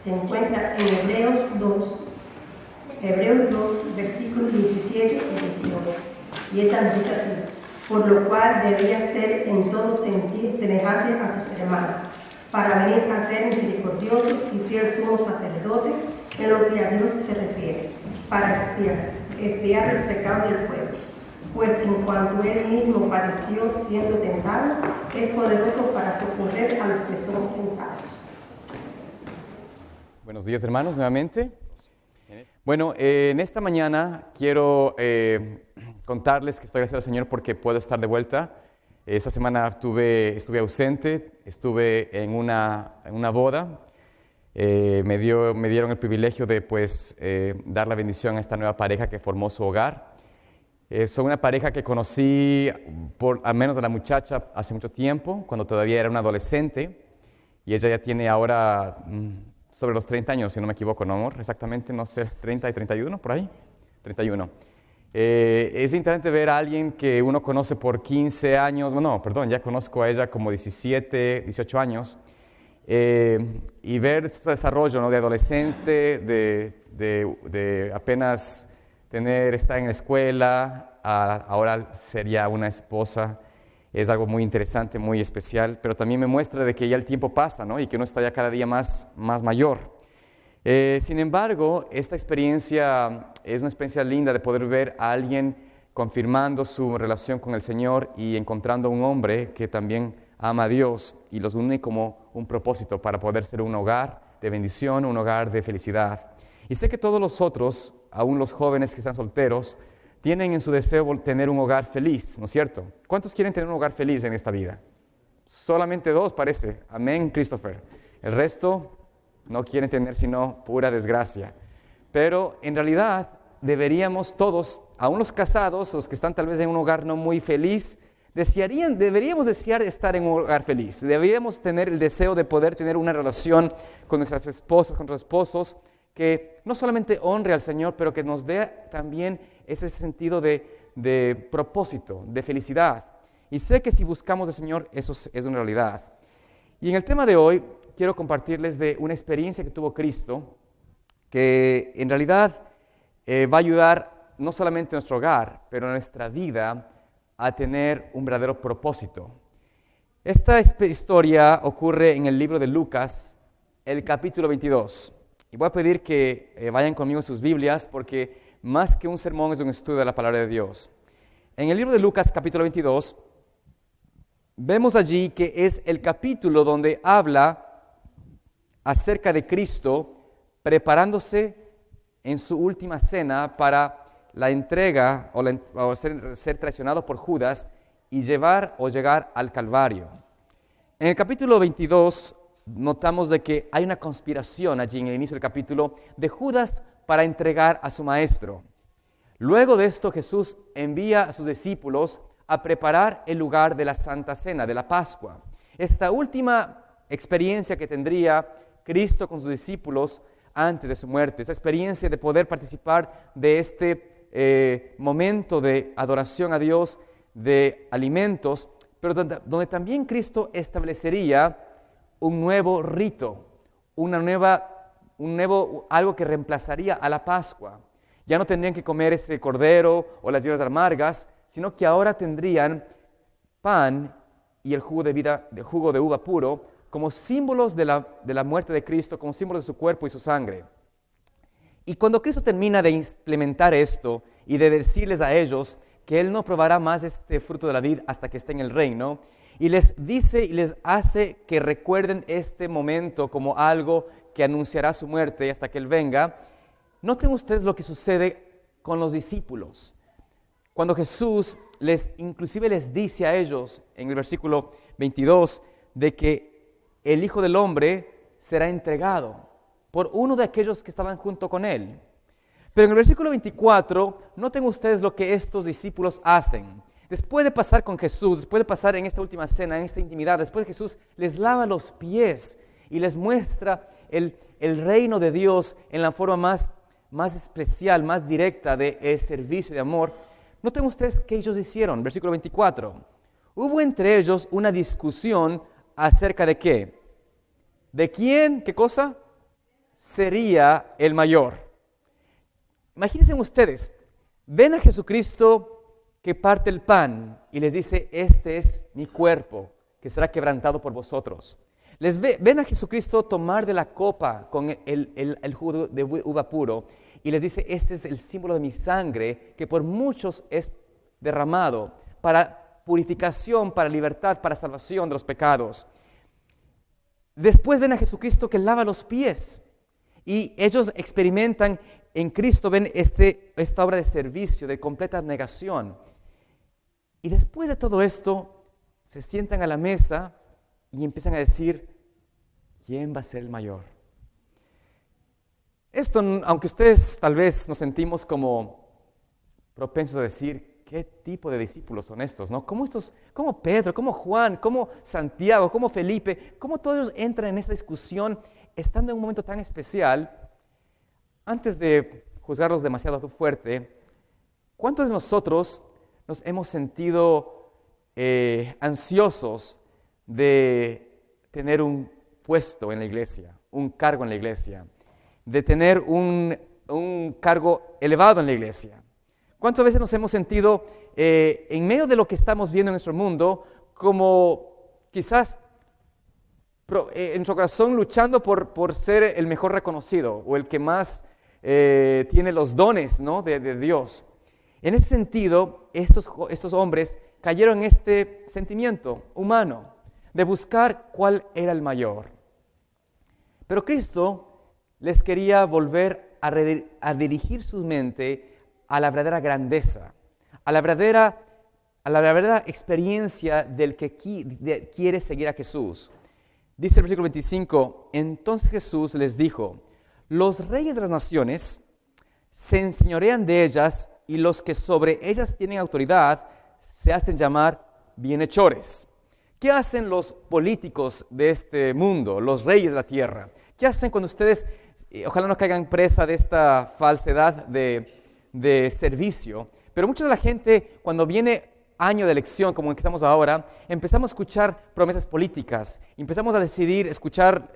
Se encuentra en Hebreos 2, versículos 17 y 18. Y esta nos dice así: por lo cual debería ser en todo sentido semejante a sus hermanos, para venir a ser misericordiosos y fiel sumo sacerdote en lo que a Dios se refiere, para expiar los pecados del pueblo. Pues en cuanto él mismo padeció siendo tentado, es poderoso para socorrer a los que son tentados. Buenos días, hermanos, nuevamente. Bueno, en esta mañana quiero contarles que estoy agradecido al Señor porque puedo estar de vuelta. Esta semana estuve ausente, estuve en una boda. Me dieron el privilegio de dar la bendición a esta nueva pareja que formó su hogar. Son una pareja que conocí, al menos de la muchacha, hace mucho tiempo, cuando todavía era una adolescente. Y ella ya tiene ahora sobre los 30 años, si no me equivoco, ¿no, amor? Exactamente, no sé, 30 y 31, por ahí. 31. Es interesante ver a alguien que uno conoce por 15 años, ya conozco a ella como 17, 18 años, y ver su desarrollo, ¿no? De adolescente, de apenas estar en la escuela, ahora sería una esposa, es algo muy interesante, muy especial, pero también me muestra de que ya el tiempo pasa, ¿no? Y que uno está ya cada día más mayor. Sin embargo, esta experiencia es una experiencia linda de poder ver a alguien confirmando su relación con el Señor y encontrando un hombre que también ama a Dios y los une como un propósito para poder ser un hogar de bendición, un hogar de felicidad. Y sé que todos los otros, aún los jóvenes que están solteros, tienen en su deseo tener un hogar feliz, ¿no es cierto? ¿Cuántos quieren tener un hogar feliz en esta vida? Solamente 2 parece. Amén, Christopher. El resto no quieren tener sino pura desgracia. Pero en realidad deberíamos todos, aún los casados, los que están tal vez en un hogar no muy feliz, deberíamos desear estar en un hogar feliz. Deberíamos tener el deseo de poder tener una relación con nuestras esposas, con nuestros esposos, que no solamente honre al Señor, pero que nos dé también ese sentido de propósito, de felicidad. Y sé que si buscamos al Señor, eso es una realidad. Y en el tema de hoy, quiero compartirles de una experiencia que tuvo Cristo, que en realidad va a ayudar no solamente a nuestro hogar, pero a nuestra vida a tener un verdadero propósito. Esta historia ocurre en el libro de Lucas, el capítulo 22. Y voy a pedir que vayan conmigo en sus Biblias, porque más que un sermón es un estudio de la palabra de Dios. En el libro de Lucas, capítulo 22, vemos allí que es el capítulo donde habla acerca de Cristo preparándose en su última cena para la entrega o ser traicionado por Judas y llegar al Calvario. En el capítulo 22 notamos de que hay una conspiración allí en el inicio del capítulo de Judas para entregar a su maestro. Luego de esto, Jesús envía a sus discípulos a preparar el lugar de la Santa Cena, de la Pascua. Esta última experiencia que tendría Cristo con sus discípulos antes de su muerte, esa experiencia de poder participar de este momento de adoración a Dios, de alimentos, pero donde también Cristo establecería un nuevo rito, algo que reemplazaría a la Pascua. Ya no tendrían que comer ese cordero o las hierbas amargas, sino que ahora tendrían pan y el jugo de uva puro como símbolos de la muerte de Cristo, como símbolos de su cuerpo y su sangre. Y cuando Cristo termina de implementar esto y de decirles a ellos que Él no probará más este fruto de la vid hasta que esté en el reino, y les dice y les hace que recuerden este momento como algo que anunciará su muerte hasta que Él venga, noten ustedes lo que sucede con los discípulos. Cuando Jesús inclusive les dice a ellos en el versículo 22 de que el Hijo del Hombre será entregado por uno de aquellos que estaban junto con Él. Pero en el versículo 24, noten ustedes lo que estos discípulos hacen. Después de pasar con Jesús, después de pasar en esta última cena, en esta intimidad, después de Jesús les lava los pies y les muestra el reino de Dios en la forma más especial, más directa de servicio y de amor. Noten ustedes qué ellos hicieron, versículo 24. Hubo entre ellos una discusión acerca de ¿qué? ¿De quién? ¿Qué cosa? sería el mayor. Imagínense ustedes, ven a Jesucristo que parte el pan y les dice, este es mi cuerpo que será quebrantado por vosotros. Ven a Jesucristo tomar de la copa con el jugo de uva puro y les dice, este es el símbolo de mi sangre que por muchos es derramado para purificación, para libertad, para salvación de los pecados. Después ven a Jesucristo que lava los pies y ellos experimentan en Cristo, ven esta obra de servicio, de completa abnegación. Y después de todo esto, se sientan a la mesa y empiezan a decir, ¿quién va a ser el mayor? Esto, aunque ustedes tal vez nos sentimos como propensos a decir, ¿qué tipo de discípulos son estos? ¿No? ¿Cómo Pedro, cómo Juan, cómo Santiago, cómo Felipe, cómo todos ellos entran en esta discusión estando en un momento tan especial? Antes de juzgarlos demasiado fuerte, ¿cuántos de nosotros nos hemos sentido ansiosos de tener un puesto en la iglesia, un cargo en la iglesia, de tener un cargo elevado en la iglesia? ¿Cuántas veces nos hemos sentido en medio de lo que estamos viendo en nuestro mundo como quizás en nuestro corazón luchando por ser el mejor reconocido o el que más tiene los dones, ¿no? de Dios? En ese sentido, estos hombres cayeron en este sentimiento humano de buscar cuál era el mayor. Pero Cristo les quería volver a dirigir su mente a la verdadera grandeza, a la verdadera experiencia del que quiere seguir a Jesús. Dice el versículo 25, entonces Jesús les dijo, los reyes de las naciones se enseñorean de ellas y los que sobre ellas tienen autoridad se hacen llamar bienhechores. ¿Qué hacen los políticos de este mundo, los reyes de la tierra? ¿Qué hacen cuando ustedes, ojalá no caigan presa de esta falsedad de servicio? Pero mucha de la gente, cuando viene año de elección, como el que estamos ahora, empezamos a escuchar promesas políticas, empezamos a escuchar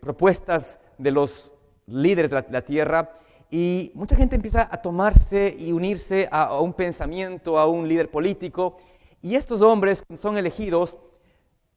propuestas de los líderes de la tierra, y mucha gente empieza a tomarse y unirse a un pensamiento, a un líder político, y estos hombres, cuando son elegidos,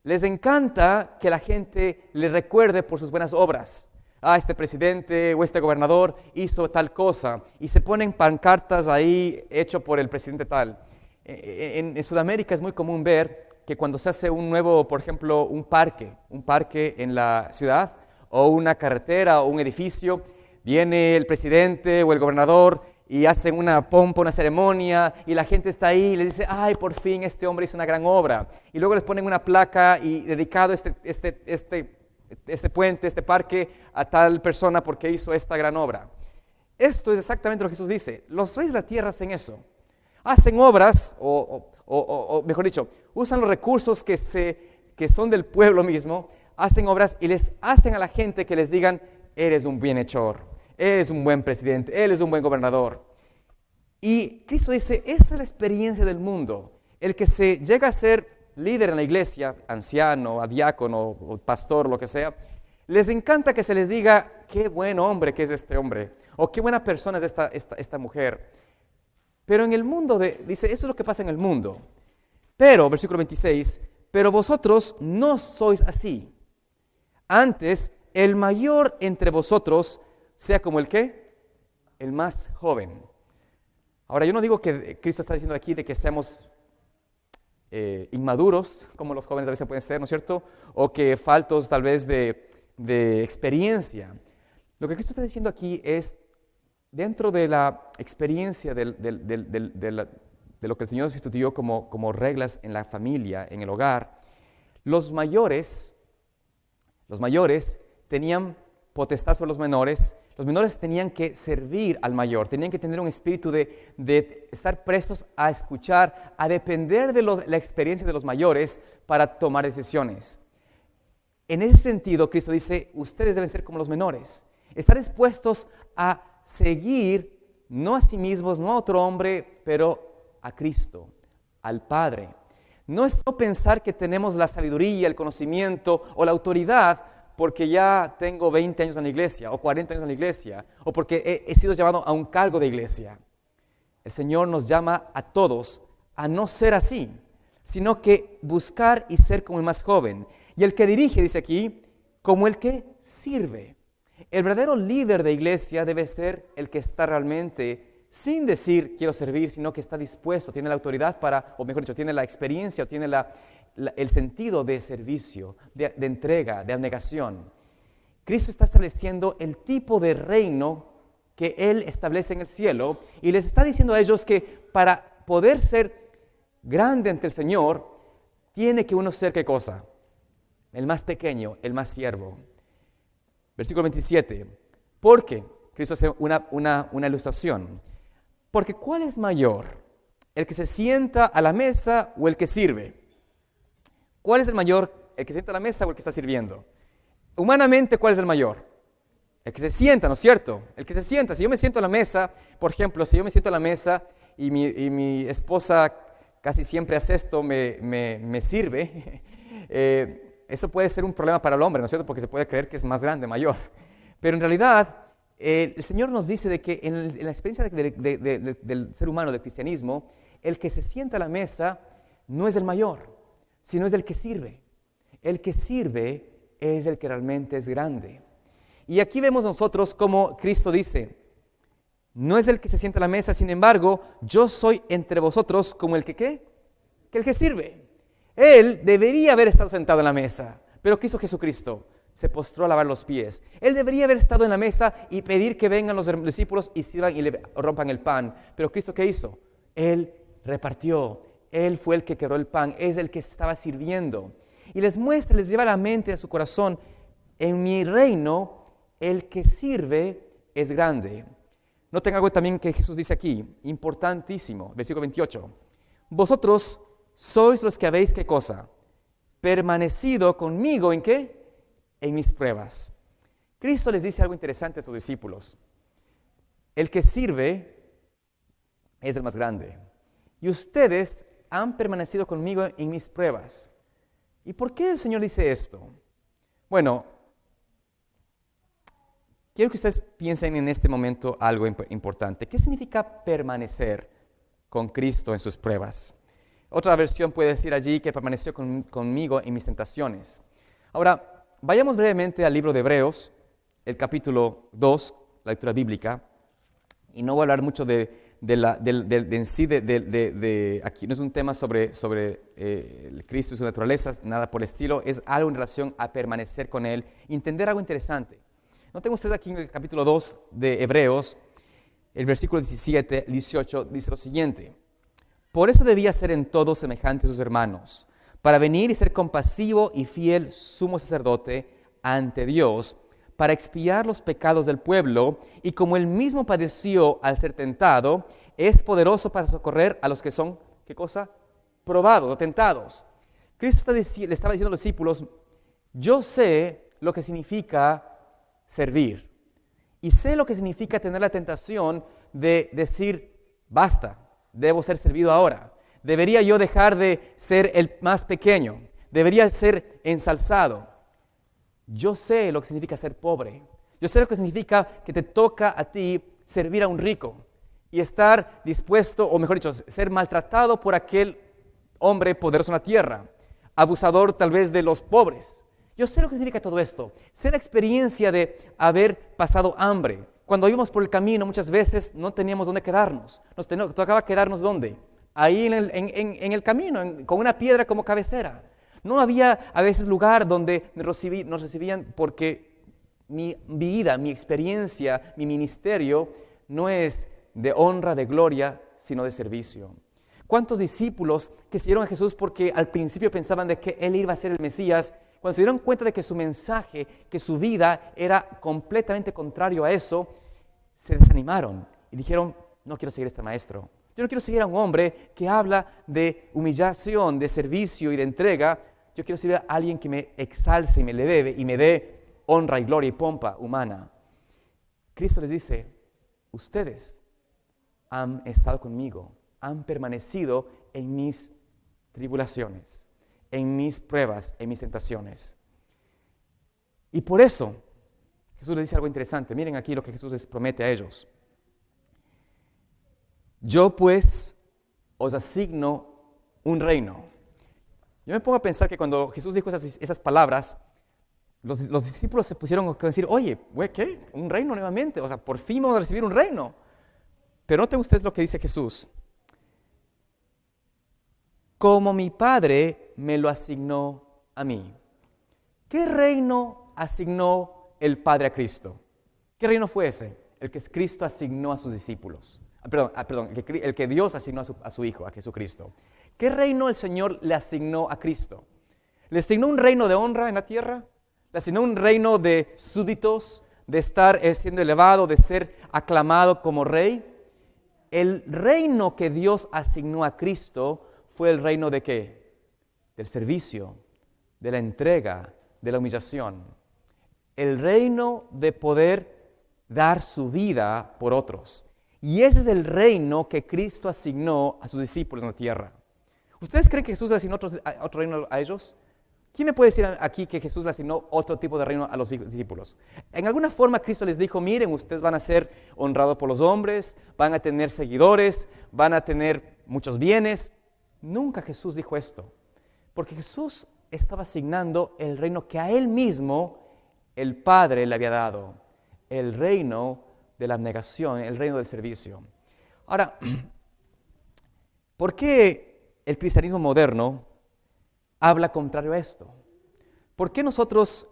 les encanta que la gente les recuerde por sus buenas obras. Este presidente o este gobernador hizo tal cosa, y se ponen pancartas ahí hecho por el presidente tal. En Sudamérica es muy común ver que cuando se hace un nuevo, por ejemplo, un parque en la ciudad, o una carretera o un edificio, viene el presidente o el gobernador y hacen una pompa, una ceremonia, y la gente está ahí y le dice, ¡ay, por fin este hombre hizo una gran obra! Y luego les ponen una placa y dedicado este puente, este parque, a tal persona porque hizo esta gran obra. Esto es exactamente lo que Jesús dice. Los reyes de la tierra hacen eso. Hacen obras, o mejor dicho, usan los recursos que son del pueblo mismo, hacen obras y les hacen a la gente que les digan, eres un bienhechor, eres un buen presidente, eres un buen gobernador. Y Cristo dice, esta es la experiencia del mundo. El que se llega a ser líder en la iglesia, anciano, diácono, o pastor, lo que sea, les encanta que se les diga, qué buen hombre que es este hombre, o qué buena persona es esta mujer. Pero en el mundo, dice, eso es lo que pasa en el mundo. Pero, versículo 26, pero vosotros no sois así. Antes, el mayor entre vosotros sea como el ¿qué? El más joven. Ahora, yo no digo que Cristo está diciendo aquí de que seamos inmaduros, como los jóvenes a veces pueden ser, ¿no es cierto? O que faltos tal vez de experiencia. Lo que Cristo está diciendo aquí es, dentro de la experiencia de lo que el Señor nos instituyó como reglas en la familia, en el hogar, los mayores tenían potestad sobre los menores tenían que servir al mayor, tenían que tener un espíritu de estar prestos a escuchar, a depender de la experiencia de los mayores para tomar decisiones. En ese sentido, Cristo dice, ustedes deben ser como los menores, estar dispuestos a seguir, no a sí mismos, no a otro hombre, pero a Cristo, al Padre. No es no pensar que tenemos la sabiduría, el conocimiento o la autoridad porque ya tengo 20 años en la iglesia, o 40 años en la iglesia, o porque he sido llamado a un cargo de iglesia. El Señor nos llama a todos a no ser así, sino que buscar y ser como el más joven. Y el que dirige, dice aquí, como el que sirve. El verdadero líder de iglesia debe ser el que está realmente, sin decir quiero servir, sino que está dispuesto, tiene la autoridad para, o mejor dicho, tiene la experiencia, tiene el sentido de servicio, de entrega, de abnegación. Cristo está estableciendo el tipo de reino que Él establece en el cielo y les está diciendo a ellos que para poder ser grande ante el Señor, tiene que uno ser ¿qué cosa? El más pequeño, el más siervo. Versículo 27. Porque, Cristo hace una ilustración. Porque ¿cuál es mayor? ¿El que se sienta a la mesa o el que sirve? ¿Cuál es el mayor? ¿El que se sienta a la mesa o el que está sirviendo? Humanamente, ¿cuál es el mayor? El que se sienta, ¿no es cierto? El que se sienta. Si yo me siento a la mesa, por ejemplo, si yo me siento a la mesa y mi esposa casi siempre hace esto, me sirve, eso puede ser un problema para el hombre, ¿no es cierto? Porque se puede creer que es más grande, mayor. Pero en realidad, el Señor nos dice de que en la experiencia del ser humano, del cristianismo, el que se sienta a la mesa no es el mayor, sino es el que sirve. El que sirve es el que realmente es grande. Y aquí vemos nosotros como Cristo dice, no es el que se sienta a la mesa, sin embargo, yo soy entre vosotros como el que ¿qué? Que el que sirve. Él debería haber estado sentado en la mesa, pero ¿qué hizo Jesucristo? Se postró a lavar los pies. Él debería haber estado en la mesa y pedir que vengan los discípulos y sirvan y le rompan el pan. Pero ¿Cristo qué hizo? Él repartió. Él fue el que quebró el pan. Es el que estaba sirviendo. Y les muestra, les lleva a la mente, a su corazón, en mi reino, el que sirve es grande. Noten algo también que Jesús dice aquí, importantísimo, versículo 28. Vosotros sois los que habéis, ¿qué cosa? Permanecido conmigo, ¿en qué? En mis pruebas. Cristo les dice algo interesante a sus discípulos. El que sirve es el más grande. Y ustedes han permanecido conmigo en mis pruebas. ¿Y por qué el Señor dice esto? Bueno, quiero que ustedes piensen en este momento algo importante. ¿Qué significa permanecer con Cristo en sus pruebas? Otra versión puede decir allí que permaneció conmigo en mis tentaciones. Ahora, vayamos brevemente al libro de Hebreos, el capítulo 2, la lectura bíblica. Y no voy a hablar mucho aquí no es un tema sobre el Cristo y su naturaleza, nada por el estilo. Es algo en relación a permanecer con Él. Entender algo interesante. Noten ustedes aquí en el capítulo 2 de Hebreos, el versículo 17, 18, dice lo siguiente. Por eso debía ser en todo semejante a sus hermanos, para venir y ser compasivo y fiel sumo sacerdote ante Dios, para expiar los pecados del pueblo, y como él mismo padeció al ser tentado, es poderoso para socorrer a los que son, ¿qué cosa? Probados o tentados. Cristo le estaba diciendo a los discípulos, yo sé lo que significa servir. Y sé lo que significa tener la tentación de decir, basta, debo ser servido ahora. Debería yo dejar de ser el más pequeño. Debería ser ensalzado. Yo sé lo que significa ser pobre. Yo sé lo que significa que te toca a ti servir a un rico y estar dispuesto, o mejor dicho, ser maltratado por aquel hombre poderoso en la tierra, abusador tal vez de los pobres. Yo sé lo que significa todo esto. Sé la experiencia de haber pasado hambre. Cuando íbamos por el camino, muchas veces no teníamos dónde quedarnos. Nos tocaba quedarnos ¿dónde? Ahí en el camino, con una piedra como cabecera. No había a veces lugar donde nos recibían porque mi vida, mi experiencia, mi ministerio no es de honra, de gloria, sino de servicio. ¿Cuántos discípulos que siguieron a Jesús porque al principio pensaban de que Él iba a ser el Mesías, cuando se dieron cuenta de que su mensaje, que su vida era completamente contrario a eso, se desanimaron y dijeron, no quiero seguir a este maestro. Yo no quiero seguir a un hombre que habla de humillación, de servicio y de entrega. Yo quiero seguir a alguien que me exalce y me eleve y me dé honra y gloria y pompa humana. Cristo les dice, ustedes han estado conmigo, han permanecido en mis tribulaciones, en mis pruebas, en mis tentaciones. Y por eso Jesús les dice algo interesante. Miren aquí lo que Jesús les promete a ellos. Yo pues os asigno un reino. Yo me pongo a pensar que cuando Jesús dijo esas palabras, los discípulos se pusieron a decir, oye, ¿qué? ¿Un reino nuevamente? O sea, por fin vamos a recibir un reino. Pero noten ustedes lo que dice Jesús. Como mi Padre me lo asignó a mí. ¿Qué reino asignó el Padre a Cristo? ¿Qué reino fue ese? El que Cristo asignó a sus discípulos. Perdón, el que Dios asignó a su Hijo, a Jesucristo. ¿Qué reino el Señor le asignó a Cristo? ¿Le asignó un reino de honra en la tierra? ¿Le asignó un reino de súbditos, de estar siendo elevado, de ser aclamado como rey? El reino que Dios asignó a Cristo fue el reino de ¿qué? Del servicio, de la entrega, de la humillación. El reino de poder dar su vida por otros. Y ese es el reino que Cristo asignó a sus discípulos en la tierra. ¿Ustedes creen que Jesús le asignó otro reino a ellos? ¿Quién me puede decir aquí que Jesús le asignó otro tipo de reino a los discípulos? En alguna forma Cristo les dijo, miren, ustedes van a ser honrados por los hombres, van a tener seguidores, van a tener muchos bienes. Nunca Jesús dijo esto, porque Jesús estaba asignando el reino que a Él mismo el Padre le había dado, el reino de la abnegación, el reino del servicio. Ahora, ¿por qué el cristianismo moderno habla contrario a esto? ¿Por qué nosotros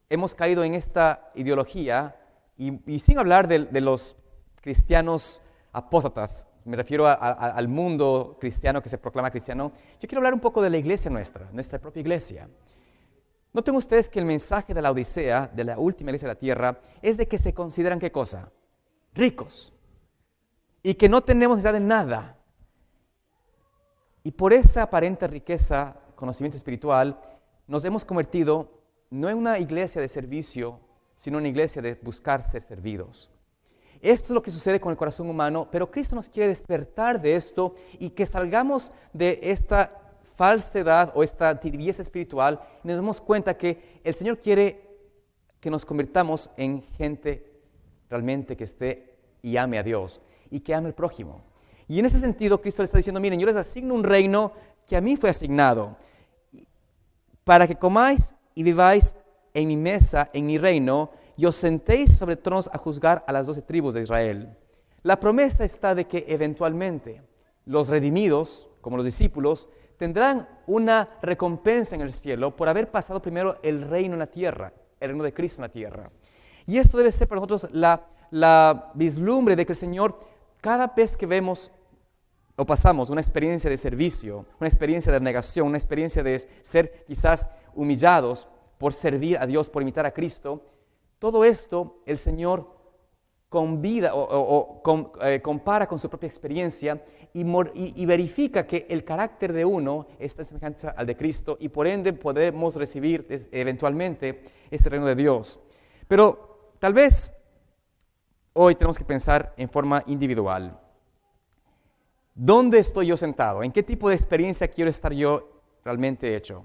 hemos caído en esta ideología y sin hablar de los cristianos apóstatas? Me refiero al mundo cristiano que se proclama cristiano. Yo quiero hablar un poco de la iglesia nuestra propia iglesia. Noten ustedes que el mensaje de la Odisea, de la última iglesia de la tierra, es de que se consideran ¿qué cosa? Ricos. Y que no tenemos necesidad de nada. Y por esa aparente riqueza, conocimiento espiritual, nos hemos convertido no en una iglesia de servicio, sino en una iglesia de buscar ser servidos. Esto es lo que sucede con el corazón humano, pero Cristo nos quiere despertar de esto y que salgamos de esta falsedad o esta tibieza espiritual y nos demos cuenta que el Señor quiere que nos convirtamos en gente realmente que esté y ame a Dios y que ame al prójimo. Y en ese sentido Cristo le está diciendo, miren, yo les asigno un reino que a mí fue asignado para que comáis y viváis en mi mesa, en mi reino, y os sentéis sobre tronos a juzgar a las 12 tribus de Israel. La promesa está de que eventualmente los redimidos, como los discípulos, tendrán una recompensa en el cielo por haber pasado primero el reino en la tierra, el reino de Cristo en la tierra. Y esto debe ser para nosotros la vislumbre de que el Señor, cada vez que vemos o pasamos una experiencia de servicio, una experiencia de abnegación, una experiencia de ser quizás humillados por servir a Dios, por imitar a Cristo, todo esto el Señor convida compara con su propia experiencia y verifica que el carácter de uno está semejante al de Cristo y por ende podemos recibir eventualmente este reino de Dios. Pero tal vez hoy tenemos que pensar en forma individual. ¿Dónde estoy yo sentado? ¿En qué tipo de experiencia quiero estar yo realmente hecho?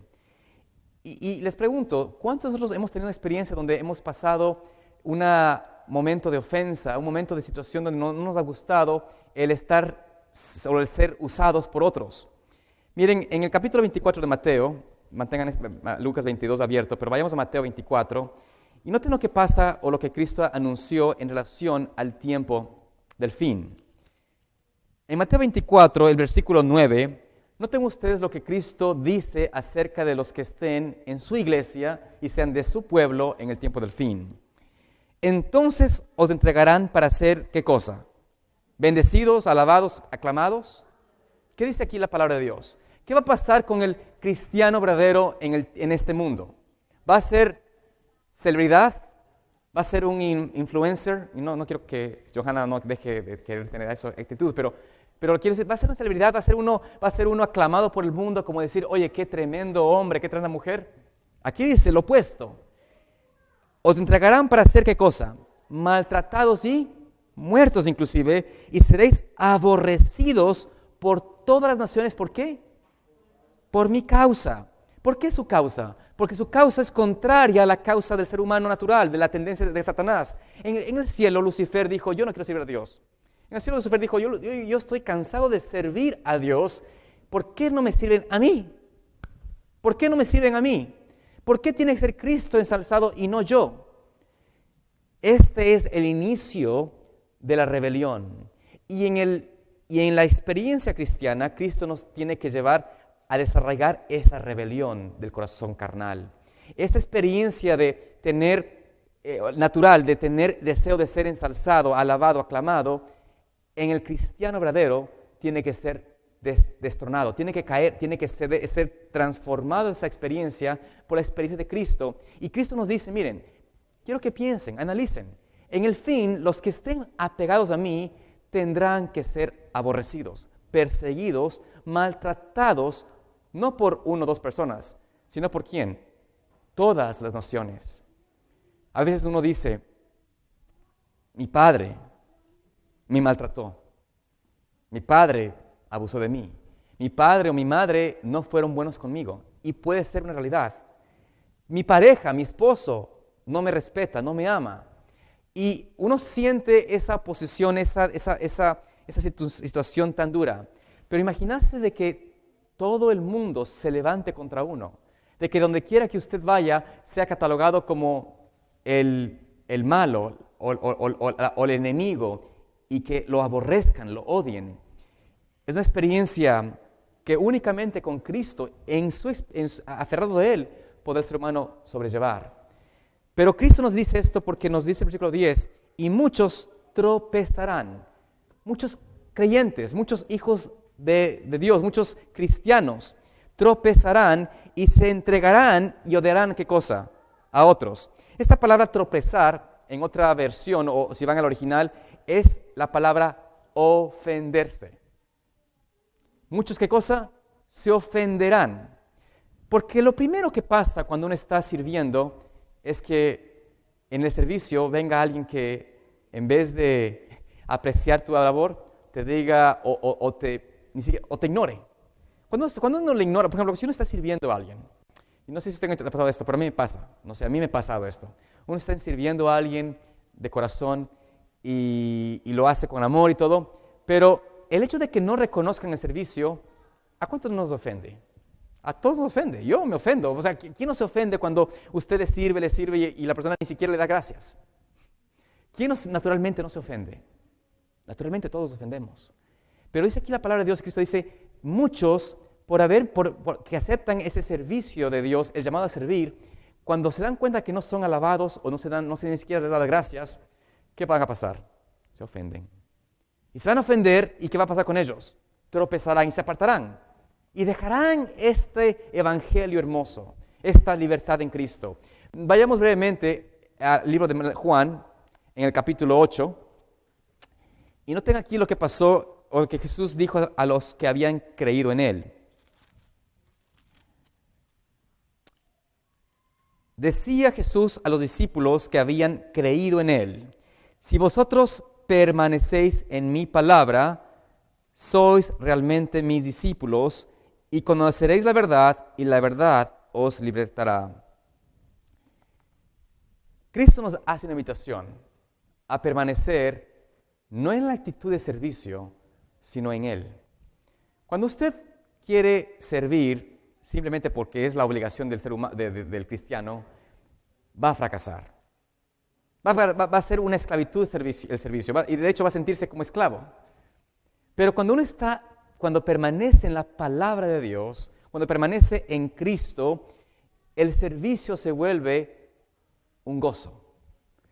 Y les pregunto, ¿cuántos de nosotros hemos tenido una experiencia donde hemos pasado un momento de ofensa, un momento de situación donde no nos ha gustado el estar o el ser usados por otros? Miren, en el capítulo 24 de Mateo, mantengan Lucas 22 abierto, pero vayamos a Mateo 24, y noten lo que pasa o lo que Cristo anunció en relación al tiempo del fin. En Mateo 24, el versículo 9, noten ustedes lo que Cristo dice acerca de los que estén en su iglesia y sean de su pueblo en el tiempo del fin. Entonces os entregarán para hacer, ¿qué cosa? Bendecidos, alabados, aclamados. ¿Qué dice aquí la palabra de Dios? ¿Qué va a pasar con el cristiano verdadero en este mundo? ¿Va a ser celebridad? ¿Va a ser un influencer? Y no quiero que Johanna no deje de querer tener esa actitud, pero quiero decir, ¿va a ser una celebridad? ¿Va a ser uno aclamado por el mundo como decir, oye, qué tremendo hombre, qué tremenda mujer? Aquí dice lo opuesto. Os entregarán para hacer ¿qué cosa? Maltratados y muertos inclusive, y seréis aborrecidos por todas las naciones. ¿Por qué? Por mi causa. ¿Por qué su causa? Porque su causa es contraria a la causa del ser humano natural, de la tendencia de Satanás. En el cielo, Lucifer dijo, yo no quiero servir a Dios. En el cielo, Lucifer dijo, yo estoy cansado de servir a Dios. ¿Por qué no me sirven a mí? ¿Por qué no me sirven a mí? ¿Por qué tiene que ser Cristo ensalzado y no yo? Este es el inicio de la rebelión. Y en la experiencia cristiana, Cristo nos tiene que llevar a desarraigar esa rebelión del corazón carnal. Esta experiencia de tener, natural, de tener deseo de ser ensalzado, alabado, aclamado, en el cristiano verdadero tiene que ser destronado, tiene que caer, tiene que ser transformado esa experiencia por la experiencia de Cristo. Y Cristo nos dice, miren, quiero que piensen, analicen. En el fin, los que estén apegados a mí tendrán que ser aborrecidos, perseguidos, maltratados, no por una o dos personas, sino por ¿quién? Todas las naciones. A veces uno dice, mi padre me maltrató, mi padre abusó de mí, mi padre o mi madre no fueron buenos conmigo, y puede ser una realidad. Mi pareja, mi esposo, no me respeta, no me ama. Y uno siente esa posición, esa situación tan dura. Pero imaginarse de que todo el mundo se levante contra uno, de que donde quiera que usted vaya sea catalogado como el malo o el enemigo y que lo aborrezcan, lo odien. Es una experiencia que únicamente con Cristo, aferrado de Él, puede el ser humano sobrellevar. Pero Cristo nos dice esto porque nos dice el versículo 10, y muchos tropezarán, muchos creyentes, muchos hijos de Dios, muchos cristianos tropezarán y se entregarán y odiarán, ¿qué cosa? A otros. Esta palabra tropezar, en otra versión, o si van al original, es la palabra ofenderse. Muchos, ¿qué cosa? Se ofenderán. Porque lo primero que pasa cuando uno está sirviendo es que en el servicio venga alguien que en vez de apreciar tu labor, te diga o te ignore. Cuando uno le ignora, por ejemplo, si uno está sirviendo a alguien, y no sé si usted ha pasado esto, pero a mí me pasa, no sé, a mí me ha pasado esto. Uno está sirviendo a alguien de corazón y lo hace con amor y todo, pero el hecho de que no reconozcan el servicio, ¿a cuántos nos ofende? A todos nos ofende, yo me ofendo. O sea, ¿quién no se ofende cuando usted le sirve y la persona ni siquiera le da gracias? ¿Quién naturalmente no se ofende? Naturalmente todos nos ofendemos. Pero dice aquí la palabra de Dios, Cristo dice, muchos que aceptan ese servicio de Dios, el llamado a servir, cuando se dan cuenta que no son alabados o no se ni siquiera les da las gracias, ¿qué van a pasar? Se ofenden. Y se van a ofender, ¿y qué va a pasar con ellos? Tropezarán y se apartarán. Y dejarán este evangelio hermoso, esta libertad en Cristo. Vayamos brevemente al libro de Juan, en el capítulo 8, y noten aquí lo que pasó, o lo que Jesús dijo a los que habían creído en Él. Decía Jesús a los discípulos que habían creído en Él, si vosotros permanecéis en mi palabra, sois realmente mis discípulos, y conoceréis la verdad, y la verdad os libertará. Cristo nos hace una invitación a permanecer no en la actitud de servicio, sino en Él. Cuando usted quiere servir simplemente porque es la obligación del ser humano, del cristiano, va a fracasar. Va a ser una esclavitud el servicio, y de hecho va a sentirse como esclavo. Pero cuando permanece en la palabra de Dios, cuando permanece en Cristo, el servicio se vuelve un gozo.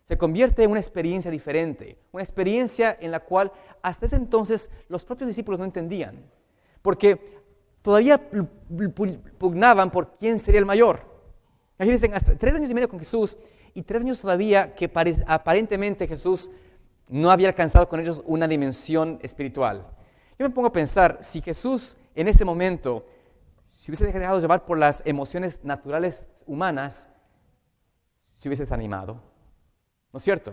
Se convierte en una experiencia diferente, una experiencia en la cual hasta ese entonces los propios discípulos no entendían, porque todavía pugnaban por quién sería el mayor. Imagínense, hasta 3 años y medio con Jesús y 3 años todavía que aparentemente Jesús no había alcanzado con ellos una dimensión espiritual. Yo me pongo a pensar, si Jesús en ese momento se hubiese dejado llevar por las emociones naturales humanas, se hubiese desanimado. ¿No es cierto?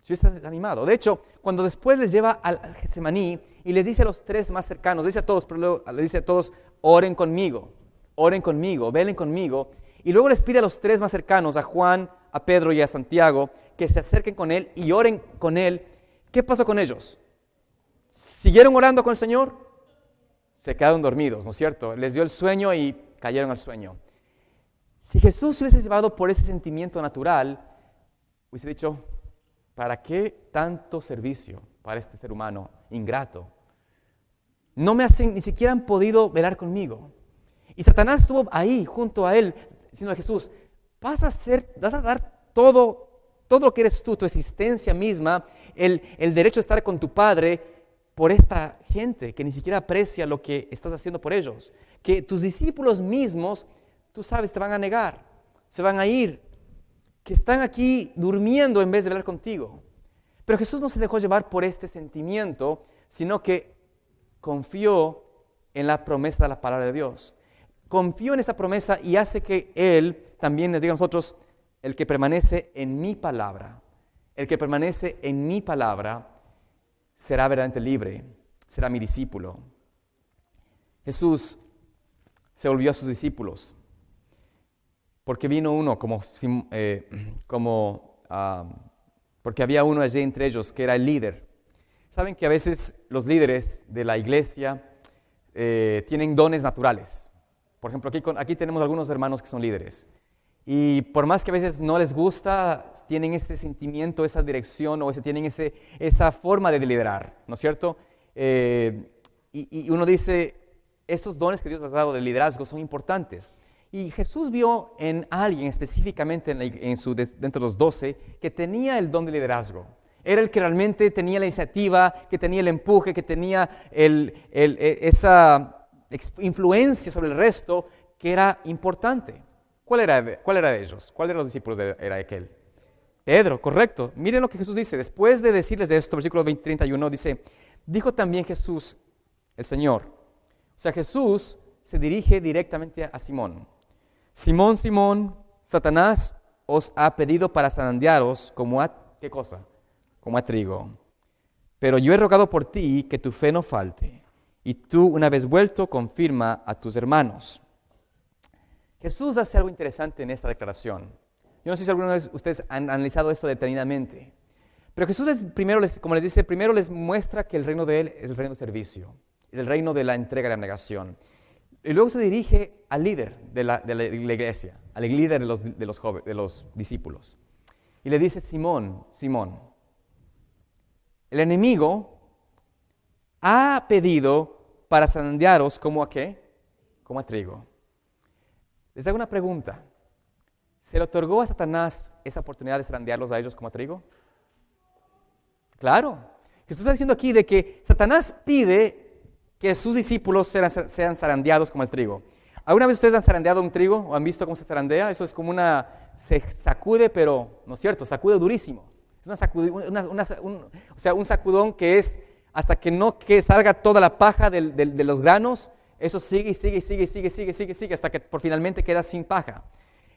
Se hubiese desanimado. De hecho, cuando después les lleva al Getsemaní y les dice a los 3 más cercanos, les dice a todos, pero luego les dice a todos, oren conmigo. oren conmigo, velen conmigo. Y luego les pide a los 3 más cercanos, a Juan, a Pedro y a Santiago, que se acerquen con él y oren con él. ¿Qué pasó con ellos? ¿Siguieron orando con el Señor? Se quedaron dormidos, ¿no es cierto? Les dio el sueño y cayeron al sueño. Si Jesús se hubiese llevado por ese sentimiento natural, hubiese dicho, ¿para qué tanto servicio para este ser humano ingrato? No me hacen, ni siquiera han podido velar conmigo. Y Satanás estuvo ahí, junto a él, diciendo a Jesús, vas a dar todo lo que eres tú, tu existencia misma, el derecho de estar con tu Padre por esta gente que ni siquiera aprecia lo que estás haciendo por ellos. Que tus discípulos mismos, tú sabes, te van a negar, se van a ir, que están aquí durmiendo en vez de hablar contigo. Pero Jesús no se dejó llevar por este sentimiento, sino que confió en la promesa de la palabra de Dios. Confió en esa promesa y hace que Él también les diga a nosotros, el que permanece en mi palabra, el que permanece en mi palabra será verdaderamente libre, será mi discípulo. Jesús se volvió a sus discípulos porque vino uno porque había uno allí entre ellos que era el líder. Saben que a veces los líderes de la iglesia tienen dones naturales. Por ejemplo, aquí tenemos algunos hermanos que son líderes. Y por más que a veces no les gusta, tienen ese sentimiento, esa dirección o tienen esa forma de liderar, ¿no es cierto? Y uno dice, estos dones que Dios les ha dado de liderazgo son importantes. Y Jesús vio en alguien específicamente dentro de los 12 que tenía el don de liderazgo. Era el que realmente tenía la iniciativa, que tenía el empuje, que tenía esa influencia sobre el resto que era importante. ¿Cuál era de ellos? ¿Cuál de los discípulos era aquel? Pedro, correcto. Miren lo que Jesús dice. Después de decirles de esto, versículo 31, dice, dijo también Jesús, el Señor. O sea, Jesús se dirige directamente a Simón. Simón, Simón, Satanás os ha pedido para zarandearos como a, ¿qué cosa? Como a trigo. Pero yo he rogado por ti que tu fe no falte. Y tú, una vez vuelto, confirma a tus hermanos. Jesús hace algo interesante en esta declaración. Yo no sé si alguna vez ustedes han analizado esto detenidamente. Pero Jesús como les dice, primero les muestra que el reino de Él es el reino de servicio. Es el reino de la entrega y la abnegación. Y luego se dirige al líder de la iglesia, al líder de los discípulos. Y le dice, Simón, Simón, el enemigo ha pedido para zarandearos como a qué? Como a trigo. Les hago una pregunta. ¿Se le otorgó a Satanás esa oportunidad de zarandearlos a ellos como a trigo? Claro. Jesús está diciendo aquí de que Satanás pide que sus discípulos sean zarandeados como el trigo. ¿Alguna vez ustedes han zarandeado un trigo o han visto cómo se zarandea? Eso es como se sacude, pero no es cierto, sacude durísimo. Es un sacudón que es hasta que salga toda la paja de los granos. Eso sigue, hasta que finalmente queda sin paja.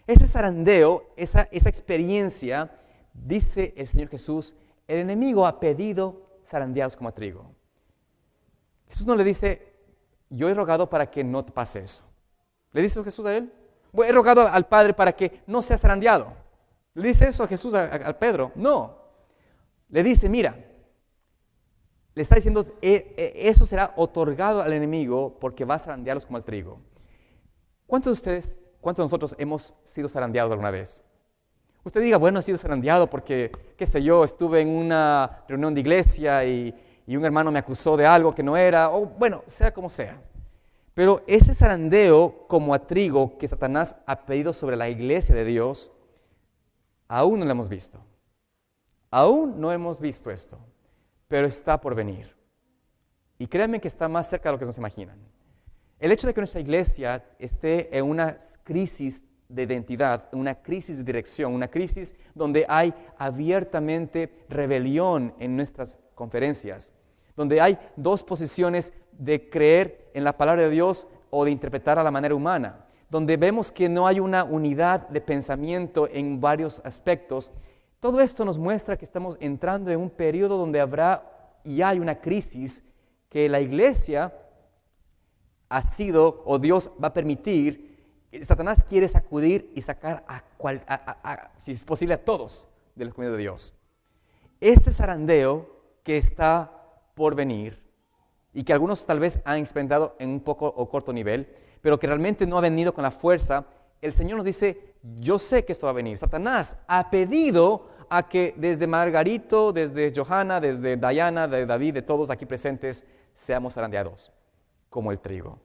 Ese zarandeo, esa experiencia, dice el Señor Jesús, el enemigo ha pedido zarandeados como a trigo. Jesús no le dice, yo he rogado para que no te pase eso. ¿Le dice Jesús a él? He rogado al Padre para que no sea zarandeado. ¿Le dice eso a Jesús a Pedro? No. Le dice, mira, le está diciendo, eso será otorgado al enemigo porque va a zarandearlos como el trigo. ¿Cuántos de nosotros hemos sido zarandeados alguna vez? Usted diga, bueno, he sido zarandeado porque, qué sé yo, estuve en una reunión de iglesia y un hermano me acusó de algo que no era, o bueno, sea como sea. Pero ese zarandeo como a trigo que Satanás ha pedido sobre la iglesia de Dios, aún no lo hemos visto. Aún no hemos visto esto, pero está por venir. Y créanme que está más cerca de lo que nos imaginan. El hecho de que nuestra iglesia esté en una crisis de identidad, una crisis de dirección, una crisis donde hay abiertamente rebelión en nuestras conferencias, donde hay dos posiciones de creer en la palabra de Dios o de interpretar a la manera humana, donde vemos que no hay una unidad de pensamiento en varios aspectos. Todo esto nos muestra que estamos entrando en un periodo donde habrá y hay una crisis que la iglesia ha sido, o Dios va a permitir, Satanás quiere sacudir y sacar si es posible, a todos de la comunidad de Dios. Este zarandeo que está por venir y que algunos tal vez han experimentado en un poco o corto nivel, pero que realmente no ha venido con la fuerza, el Señor nos dice, yo sé que esto va a venir. Satanás ha pedido a que desde Margarito, desde Johanna, desde Diana, de David, de todos aquí presentes, seamos zarandeados como el trigo,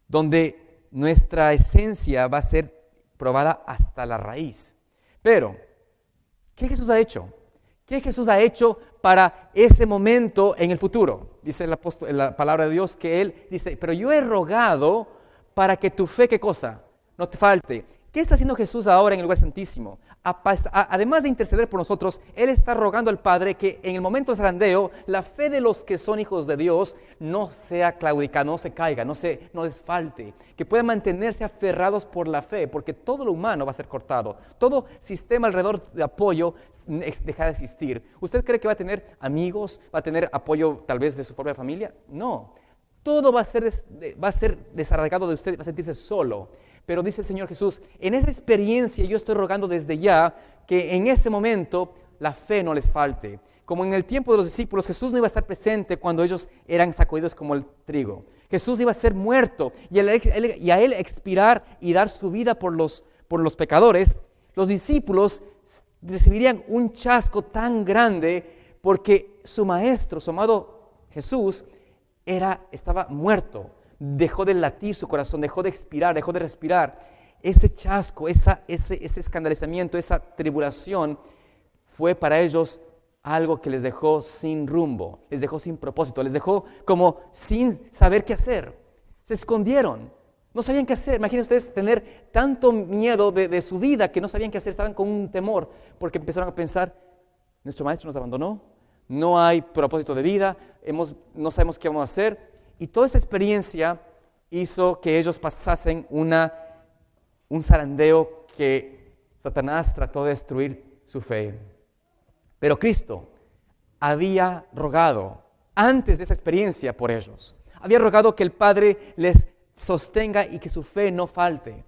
donde nuestra esencia va a ser probada hasta la raíz. Pero, ¿qué Jesús ha hecho? ¿Qué Jesús ha hecho para ese momento en el futuro? Dice el apóstol, en la palabra de Dios, que Él dice, pero yo he rogado para que tu fe, ¿qué cosa? No te falte. ¿Qué está haciendo Jesús ahora en el lugar santísimo? Además de interceder por nosotros, Él está rogando al Padre que en el momento de zarandeo, la fe de los que son hijos de Dios no sea claudicada, no se caiga, no les falte, que puedan mantenerse aferrados por la fe, porque todo lo humano va a ser cortado, todo sistema alrededor de apoyo dejará de existir. ¿Usted cree que va a tener amigos, va a tener apoyo tal vez de su propia familia? No, todo va a ser desarraigado de usted, va a sentirse solo. Pero dice el Señor Jesús, en esa experiencia yo estoy rogando desde ya que en ese momento la fe no les falte. Como en el tiempo de los discípulos, Jesús no iba a estar presente cuando ellos eran sacudidos como el trigo. Jesús iba a ser muerto y a Él expirar y dar su vida por los pecadores. Los discípulos recibirían un chasco tan grande porque su maestro, su amado Jesús, estaba muerto. Dejó de latir su corazón, dejó de expirar, dejó de respirar. Ese chasco, ese escandalizamiento, esa tribulación fue para ellos algo que les dejó sin rumbo, les dejó sin propósito, les dejó como sin saber qué hacer. Se escondieron, no sabían qué hacer. Imaginen ustedes tener tanto miedo de su vida que no sabían qué hacer, estaban con un temor porque empezaron a pensar, nuestro maestro nos abandonó, no hay propósito de vida, no sabemos qué vamos a hacer. Y toda esa experiencia hizo que ellos pasasen un zarandeo que Satanás trató de destruir su fe. Pero Cristo había rogado antes de esa experiencia por ellos. Había rogado que el Padre les sostenga y que su fe no falte.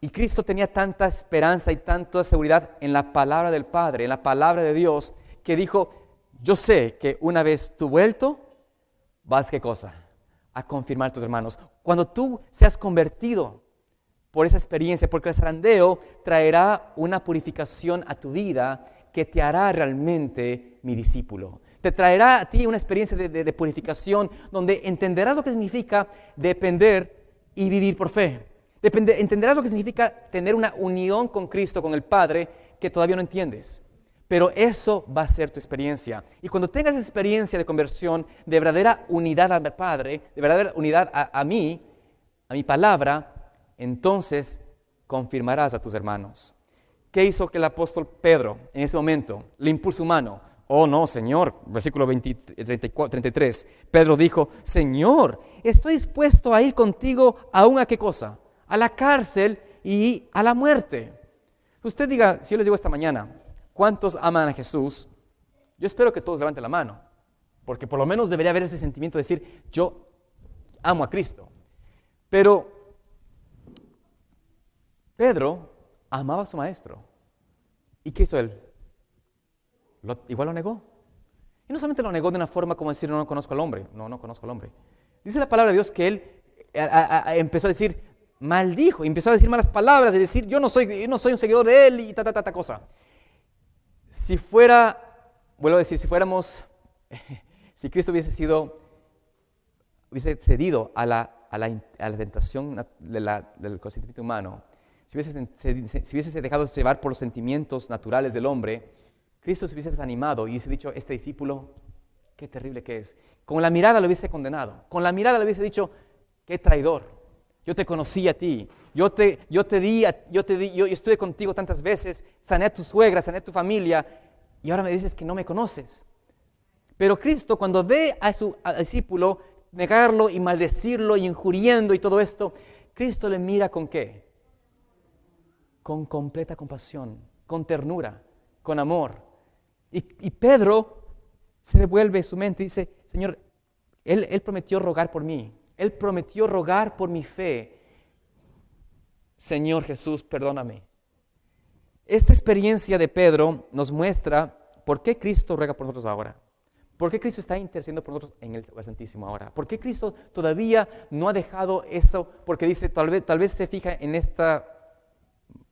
Y Cristo tenía tanta esperanza y tanta seguridad en la palabra del Padre, en la palabra de Dios, que dijo, yo sé que una vez tú vuelto, vas, ¿qué cosa? A confirmar a tus hermanos. Cuando tú seas convertido por esa experiencia, porque el zarandeo traerá una purificación a tu vida que te hará realmente mi discípulo. Te traerá a ti una experiencia de purificación donde entenderás lo que significa depender y vivir por fe. Entenderás lo que significa tener una unión con Cristo, con el Padre, que todavía no entiendes. Pero eso va a ser tu experiencia. Y cuando tengas esa experiencia de conversión, de verdadera unidad al Padre, de verdadera unidad a mí, a mi palabra, entonces confirmarás a tus hermanos. ¿Qué hizo que el apóstol Pedro en ese momento? Le impuso su mano. Oh no, Señor, versículo 33. Pedro dijo, Señor, estoy dispuesto a ir contigo aún a qué cosa? A la cárcel y a la muerte. Usted diga, si yo les digo esta mañana, ¿cuántos aman a Jesús? Yo espero que todos levanten la mano, porque por lo menos debería haber ese sentimiento de decir, yo amo a Cristo. Pero Pedro amaba a su maestro. ¿Y qué hizo él? Igual lo negó. Y no solamente lo negó de una forma como decir, no conozco al hombre. No conozco al hombre. Dice la palabra de Dios que él empezó a decir, maldijo, y empezó a decir malas palabras, de decir, yo no soy un seguidor de él, y ta cosa. Si Cristo hubiese cedido a la tentación del consentimiento humano, si hubiese dejado llevar por los sentimientos naturales del hombre, Cristo se hubiese desanimado y hubiese dicho, este discípulo, qué terrible que es. Con la mirada lo hubiese condenado, con la mirada le hubiese dicho, qué traidor, yo te conocí a ti, yo estuve contigo tantas veces, sané a tu suegra, sané a tu familia, y ahora me dices que no me conoces. Pero Cristo, cuando ve a su discípulo negarlo y maldecirlo y injuriendo y todo esto, Cristo le mira ¿con qué? Con completa compasión, con ternura, con amor. Y Pedro se devuelve su mente y dice, Señor, Él prometió rogar por mí. Él prometió rogar por mi fe. Señor Jesús, perdóname. Esta experiencia de Pedro nos muestra por qué Cristo ruega por nosotros ahora. ¿Por qué Cristo está intercediendo por nosotros en el lugar santísimo ahora? ¿Por qué Cristo todavía no ha dejado eso? Porque dice, tal vez se fija en esta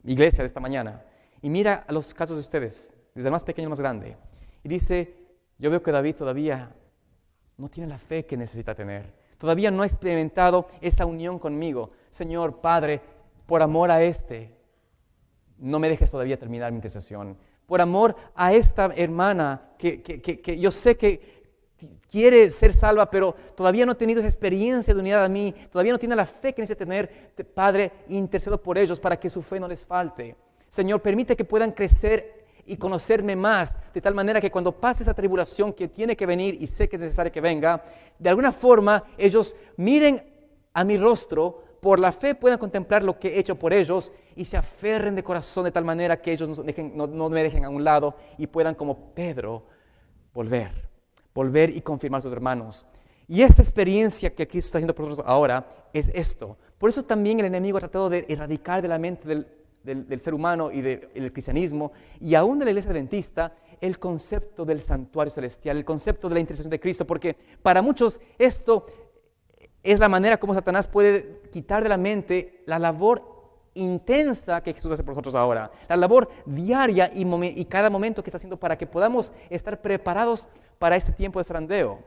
iglesia de esta mañana y mira a los casos de ustedes, desde el más pequeño al más grande, y dice, yo veo que David todavía no tiene la fe que necesita tener. Todavía no ha experimentado esa unión conmigo. Señor, Padre, por amor a no me dejes todavía terminar mi intercesión. Por amor a esta hermana que yo sé que quiere ser salva, pero todavía no ha tenido esa experiencia de unidad a mí, todavía no tiene la fe que necesita tener. Padre, intercedo por ellos para que su fe no les falte. Señor, permite que puedan crecer y conocerme más, de tal manera que cuando pase esa tribulación que tiene que venir y sé que es necesario que venga, de alguna forma ellos miren a mi rostro, por la fe puedan contemplar lo que he hecho por ellos y se aferren de corazón de tal manera que ellos no me dejen a un lado y puedan, como Pedro, volver y confirmar a sus hermanos. Y esta experiencia que Cristo está haciendo por nosotros ahora es esto. Por eso también el enemigo ha tratado de erradicar de la mente del ser humano y del cristianismo y aún de la iglesia adventista el concepto del santuario celestial, el concepto de la intercesión de Cristo, porque para muchos esto es la manera como Satanás puede quitar de la mente la labor intensa que Jesús hace por nosotros ahora, la labor diaria y cada momento que está haciendo para que podamos estar preparados para este tiempo de zarandeo.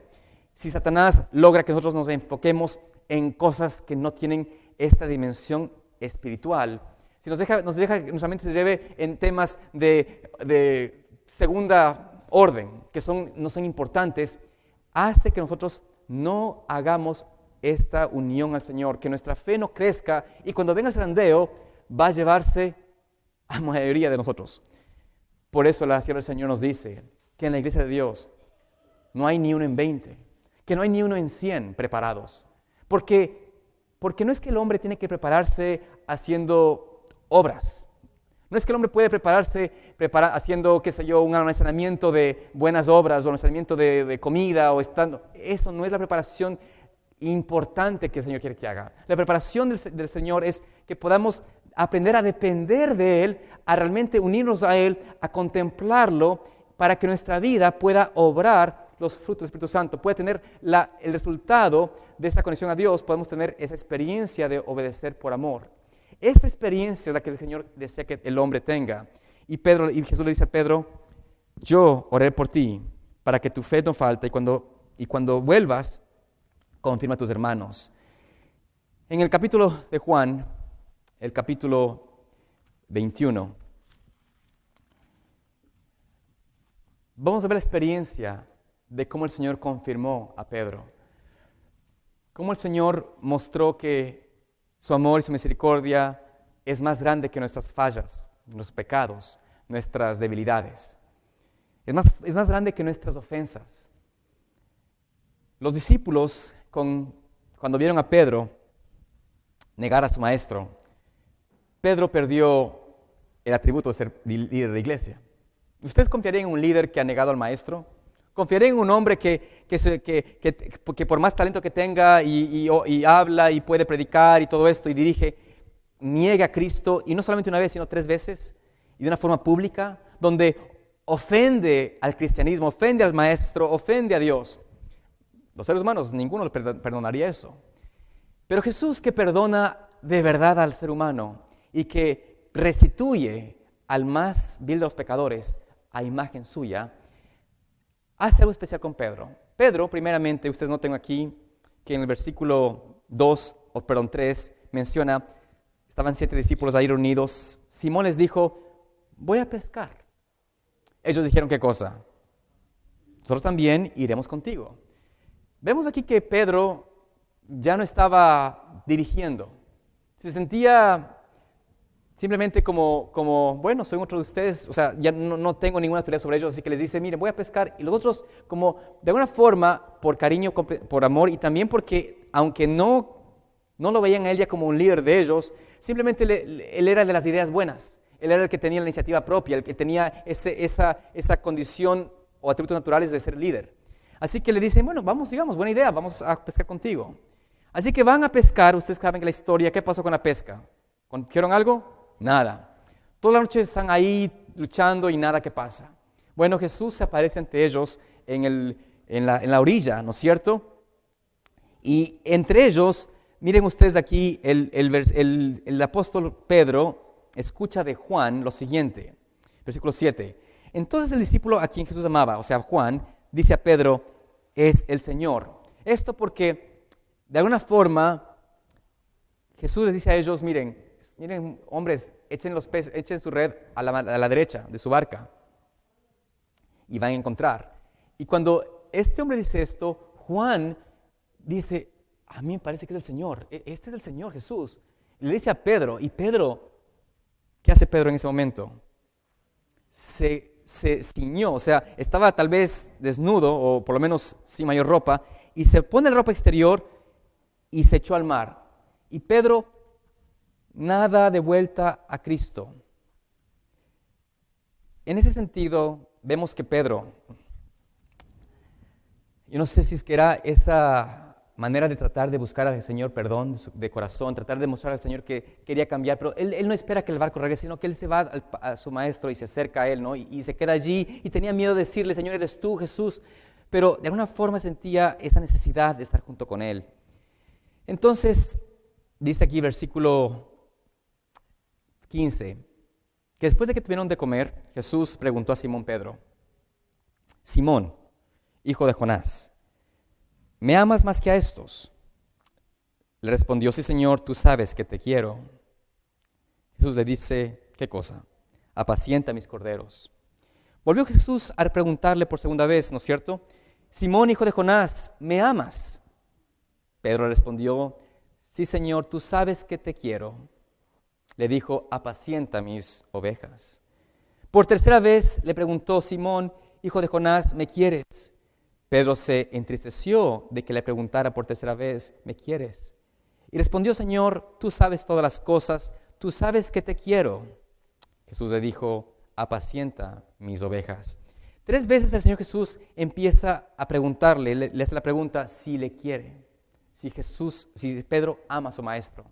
Si Satanás logra que nosotros nos enfoquemos en cosas que no tienen esta dimensión espiritual, si nos deja que nuestra mente se lleve en temas de segunda orden, que no son importantes, hace que nosotros no hagamos esta unión al Señor, que nuestra fe no crezca y cuando venga el zarandeo va a llevarse a la mayoría de nosotros. Por eso la sierva del Señor nos dice que en la iglesia de Dios no hay ni uno en 20, que no hay ni uno en 100 preparados. Porque no es que el hombre tiene que prepararse haciendo obras. No es que el hombre puede prepararse haciendo, qué sé yo, un almacenamiento de buenas obras o almacenamiento de comida o estando. Eso no es la preparación importante que el Señor quiere que haga. La preparación del Señor es que podamos aprender a depender de Él, a realmente unirnos a Él, a contemplarlo, para que nuestra vida pueda obrar los frutos del Espíritu Santo, puede tener el resultado de esa conexión a Dios, podemos tener esa experiencia de obedecer por amor. Esta experiencia es la que el Señor desea que el hombre tenga. Y Jesús le dice a Pedro, yo oré por ti para que tu fe no falte y cuando vuelvas, confirma a tus hermanos. En el capítulo de Juan, el capítulo 21, vamos a ver la experiencia de cómo el Señor confirmó a Pedro. Cómo el Señor mostró que su amor y su misericordia es más grande que nuestras fallas, nuestros pecados, nuestras debilidades. Es más grande que nuestras ofensas. Los discípulos, cuando vieron a Pedro negar a su maestro, Pedro perdió el atributo de ser líder de la iglesia. ¿Ustedes confiarían en un líder que ha negado al maestro? ¿Confiarían en un hombre que por más talento que tenga y habla y puede predicar y todo esto y dirige, niega a Cristo y no solamente una vez, sino 3 veces y de una forma pública, donde ofende al cristianismo, ofende al maestro, ofende a Dios? Los seres humanos, ninguno le perdonaría eso. Pero Jesús, que perdona de verdad al ser humano y que restituye al más vil de los pecadores a imagen suya, hace algo especial con Pedro. Pedro, primeramente, ustedes noten aquí que en el versículo 3 menciona, estaban 7 discípulos ahí reunidos. Simón les dijo, voy a pescar. Ellos dijeron, ¿qué cosa? Nosotros también iremos contigo. Vemos aquí que Pedro ya no estaba dirigiendo. Se sentía simplemente como bueno, soy otro de ustedes, o sea, ya no tengo ninguna autoridad sobre ellos, así que les dice, miren, voy a pescar. Y los otros, como de alguna forma, por cariño, por amor, y también porque, aunque no lo veían a él ya como un líder de ellos, simplemente él era de las ideas buenas. Él era el que tenía la iniciativa propia, el que tenía esa condición o atributos naturales de ser líder. Así que le dicen, bueno, vamos, digamos, buena idea, vamos a pescar contigo. Así que van a pescar, ustedes saben la historia, ¿qué pasó con la pesca? ¿Consiguieron algo? Nada. Toda la noche están ahí luchando y nada que pasa. Bueno, Jesús se aparece ante ellos en la orilla, ¿no es cierto? Y entre ellos, miren ustedes aquí, el apóstol Pedro escucha de Juan lo siguiente, versículo 7. Entonces el discípulo a quien Jesús amaba, o sea, Juan, dice a Pedro, es el Señor. Esto porque, de alguna forma, Jesús les dice a ellos, miren hombres, echen su red a la derecha de su barca y van a encontrar. Y cuando este hombre dice esto, Juan dice, a mí me parece que es el Señor, este es el Señor Jesús. Y le dice a Pedro, y Pedro, ¿qué hace Pedro en ese momento? Se ciñó, o sea, estaba tal vez desnudo, o por lo menos sin mayor ropa, y se pone la ropa exterior y se echó al mar. Y Pedro nada de vuelta a Cristo. En ese sentido, vemos que Pedro, yo no sé si es que era esa manera de tratar de buscar al Señor perdón de corazón, tratar de mostrar al Señor que quería cambiar, pero él no espera que el barco regrese, sino que él se va a su maestro y se acerca a él, ¿no? Y se queda allí y tenía miedo de decirle, Señor, eres tú, Jesús, pero de alguna forma sentía esa necesidad de estar junto con él. Entonces, dice aquí versículo 15, que después de que tuvieron de comer, Jesús preguntó a Simón Pedro, Simón, hijo de Jonás, ¿me amas más que a estos? Le respondió, sí, Señor, tú sabes que te quiero. Jesús le dice, ¿qué cosa? Apacienta mis corderos. Volvió Jesús a preguntarle por segunda vez, ¿no es cierto? Simón, hijo de Jonás, ¿me amas? Pedro le respondió, sí, Señor, tú sabes que te quiero. Le dijo, apacienta mis ovejas. Por tercera vez le preguntó, Simón, hijo de Jonás, ¿me quieres? Pedro se entristeció de que le preguntara por tercera vez, ¿me quieres? Y respondió, Señor, tú sabes todas las cosas, tú sabes que te quiero. Jesús le dijo, apacienta mis ovejas. 3 veces el Señor Jesús empieza a preguntarle, le hace la pregunta si le quiere, si Pedro ama a su maestro.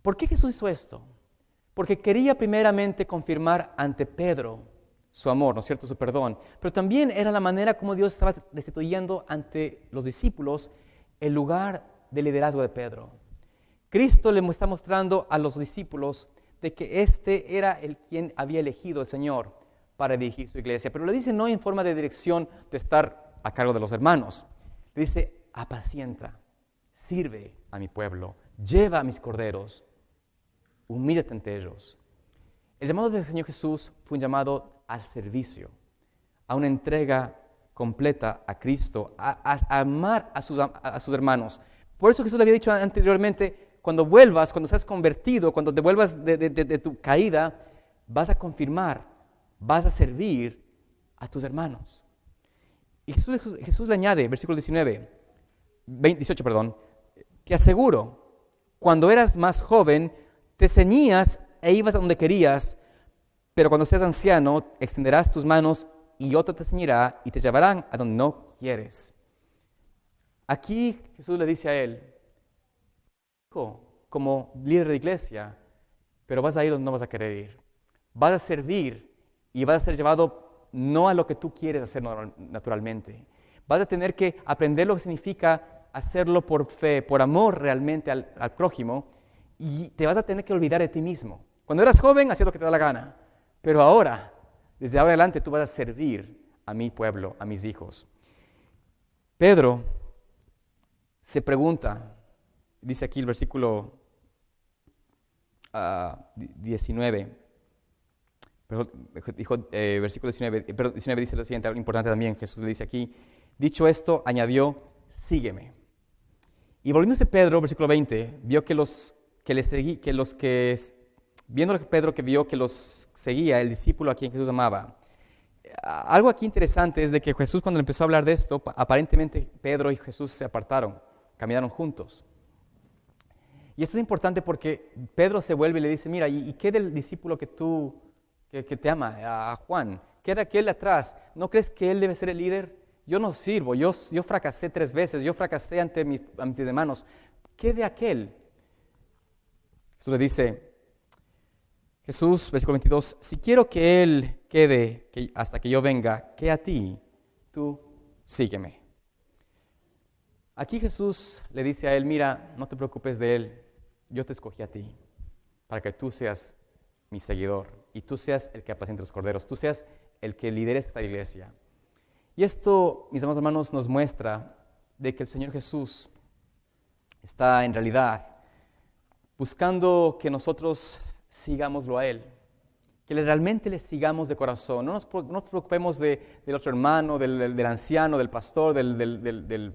¿Por qué Jesús hizo esto? Porque quería primeramente confirmar ante Pedro su amor, ¿no es cierto?, su perdón. Pero también era la manera como Dios estaba restituyendo ante los discípulos el lugar de liderazgo de Pedro. Cristo le está mostrando a los discípulos de que este era el quien había elegido el Señor para dirigir su iglesia. Pero le dice no en forma de dirección de estar a cargo de los hermanos. Le dice, apacienta, sirve a mi pueblo, lleva a mis corderos, humíllate ante ellos. El llamado del Señor Jesús fue un llamado al servicio, a una entrega completa a Cristo, a amar a sus hermanos. Por eso Jesús le había dicho anteriormente, cuando vuelvas, cuando seas convertido, cuando te vuelvas de tu caída, vas a confirmar, vas a servir a tus hermanos. Y Jesús le añade, versículo 18, te aseguro, cuando eras más joven, te ceñías e ibas a donde querías, pero cuando seas anciano, extenderás tus manos y otro te ceñirá y te llevarán a donde no quieres. Aquí Jesús le dice a él, hijo, como líder de iglesia, pero vas a ir donde no vas a querer ir. Vas a servir y vas a ser llevado no a lo que tú quieres hacer naturalmente. Vas a tener que aprender lo que significa hacerlo por fe, por amor realmente al prójimo, y te vas a tener que olvidar de ti mismo. Cuando eras joven, hacías lo que te da la gana. Pero ahora, desde ahora adelante, tú vas a servir a mi pueblo, a mis hijos. Pedro se pregunta, dice aquí el versículo 19, versículo 19 dice lo siguiente, algo importante también, Jesús le dice aquí, dicho esto, añadió, sígueme. Y volviéndose Pedro, versículo 20, vio viendo Pedro que vio que los seguía el discípulo a quien Jesús amaba. Algo aquí interesante es de que Jesús cuando empezó a hablar de esto, aparentemente Pedro y Jesús se apartaron, caminaron juntos. Y esto es importante porque Pedro se vuelve y le dice, mira, ¿y qué del discípulo que te ama, a Juan? ¿Qué de aquel atrás? ¿No crees que él debe ser el líder? yo no sirvo, yo fracasé 3 veces, yo fracasé ante mis hermanos. ¿Qué de aquel? Jesús le dice, versículo 22, si quiero que él quede hasta que yo venga, ¿qué a ti? Tú sígueme. Aquí Jesús le dice a él, mira, no te preocupes de él, yo te escogí a ti, para que tú seas mi seguidor, y tú seas el que apaciente los corderos, tú seas el que lidere esta iglesia. Y esto, mis amados hermanos, nos muestra de que el Señor Jesús está en realidad buscando que nosotros sigámoslo a Él, que realmente le sigamos de corazón. No nos preocupemos del otro hermano, del anciano, del pastor, de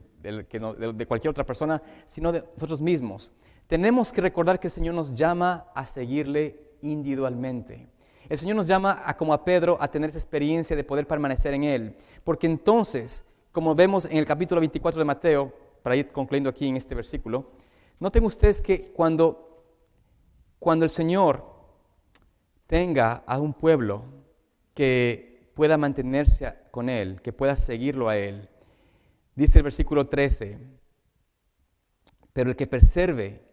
cualquier otra persona, sino de nosotros mismos. Tenemos que recordar que el Señor nos llama a seguirle individualmente. El Señor nos llama, como a Pedro, a tener esa experiencia de poder permanecer en Él. Porque entonces, como vemos en el capítulo 24 de Mateo, para ir concluyendo aquí en este versículo, noten ustedes que cuando el Señor tenga a un pueblo que pueda mantenerse con Él, que pueda seguirlo a Él, dice el versículo 13, pero el que persevere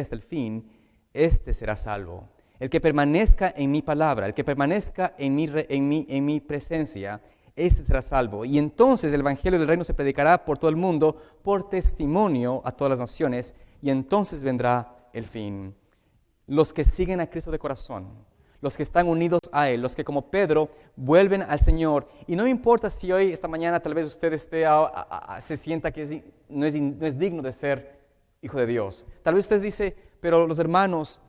hasta el fin, este será salvo. El que permanezca en mi palabra, el que permanezca en mi presencia, este será salvo. Y entonces el evangelio del reino se predicará por todo el mundo, por testimonio a todas las naciones, y entonces vendrá el fin. Los que siguen a Cristo de corazón, los que están unidos a Él, los que como Pedro vuelven al Señor. Y no me importa si hoy, esta mañana, tal vez usted se sienta que no es digno de ser hijo de Dios. Tal vez usted dice, pero los hermanos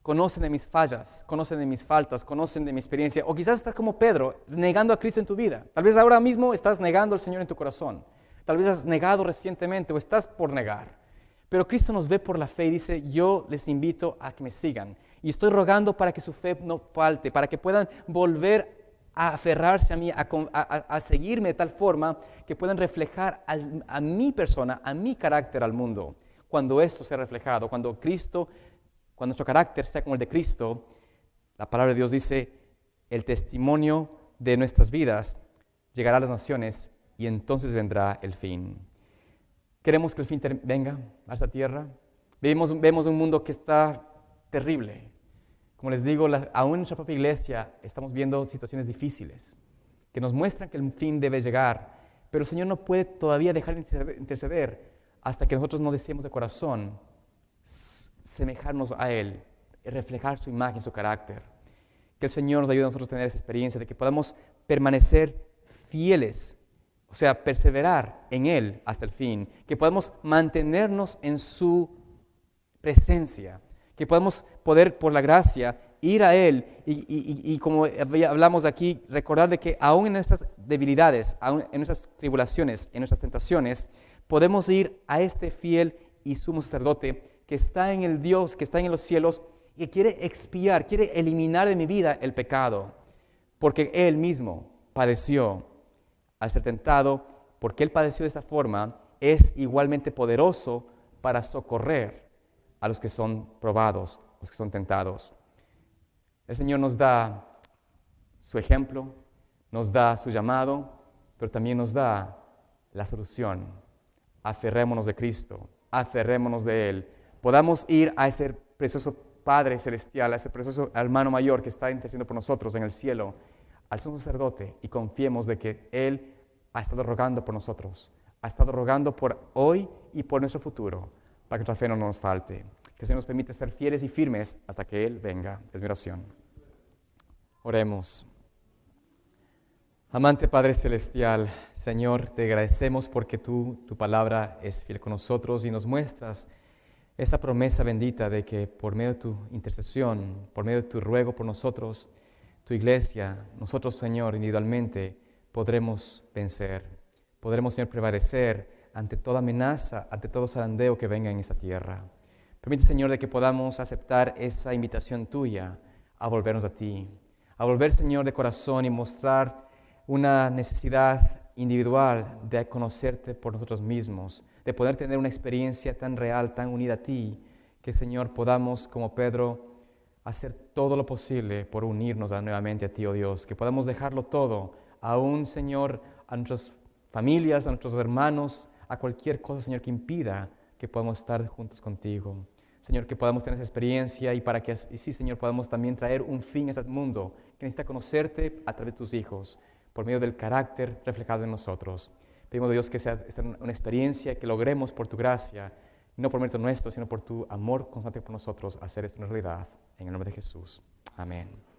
conocen de mis fallas, conocen de mis faltas, conocen de mi experiencia. O quizás estás como Pedro, negando a Cristo en tu vida. Tal vez ahora mismo estás negando al Señor en tu corazón. Tal vez has negado recientemente o estás por negar. Pero Cristo nos ve por la fe y dice, yo les invito a que me sigan. Y estoy rogando para que su fe no falte, para que puedan volver a aferrarse a mí, a seguirme de tal forma que puedan reflejar a mi persona, a mi carácter al mundo. Cuando esto sea reflejado, cuando nuestro carácter sea como el de Cristo, la palabra de Dios dice, el testimonio de nuestras vidas llegará a las naciones y entonces vendrá el fin. Queremos que el fin venga a esta tierra. Vemos un mundo que está terrible. Como les digo, aún en nuestra propia iglesia estamos viendo situaciones difíciles que nos muestran que el fin debe llegar, pero el Señor no puede todavía dejar de interceder hasta que nosotros no deseemos de corazón semejarnos a Él, reflejar su imagen, su carácter. Que el Señor nos ayude a nosotros a tener esa experiencia de que podamos permanecer fieles, o sea, perseverar en Él hasta el fin, que podamos mantenernos en su presencia, que podamos poder, por la gracia, ir a Él y como hablamos aquí, recordar de que aún en nuestras debilidades, aún en nuestras tribulaciones, en nuestras tentaciones, podemos ir a este fiel y sumo sacerdote que está en el Dios, que está en los cielos, y que quiere expiar, quiere eliminar de mi vida el pecado, porque Él mismo padeció al ser tentado, porque Él padeció de esa forma, es igualmente poderoso para socorrer a los que son probados, los que son tentados. El Señor nos da su ejemplo, nos da su llamado, pero también nos da la solución. Aferrémonos de Cristo, aferrémonos de Él. Podamos ir a ese precioso Padre Celestial, a ese precioso hermano mayor que está intercediendo por nosotros en el cielo, al sumo sacerdote, y confiemos de que Él ha estado rogando por nosotros, ha estado rogando por hoy y por nuestro futuro, para que nuestra fe no nos falte. Que el Señor nos permita ser fieles y firmes hasta que Él venga. Es mi oración. Oremos. Amante Padre Celestial, Señor, te agradecemos porque tu palabra es fiel con nosotros y nos muestras esa promesa bendita de que por medio de tu intercesión, por medio de tu ruego por nosotros, tu iglesia, nosotros, Señor, individualmente podremos vencer. Podremos, Señor, prevalecer ante toda amenaza, ante todo zarandeo que venga en esta tierra. Permite, Señor, de que podamos aceptar esa invitación tuya a volvernos a ti, a volver, Señor, de corazón y mostrar una necesidad individual de conocerte por nosotros mismos, de poder tener una experiencia tan real, tan unida a ti, que, Señor, podamos, como Pedro, hacer todo lo posible por unirnos nuevamente a ti, oh Dios, que podamos dejarlo todo aún, Señor, a nuestras familias, a nuestros hermanos, a cualquier cosa, Señor, que impida que podamos estar juntos contigo. Señor, que podamos tener esa experiencia y para que, y sí, Señor, podamos también traer un fin a este mundo que necesita conocerte a través de tus hijos, por medio del carácter reflejado en nosotros. Pedimos a Dios que sea esta una experiencia que logremos por tu gracia, no por mérito nuestro, sino por tu amor constante por nosotros, hacer esto una realidad. En el nombre de Jesús. Amén.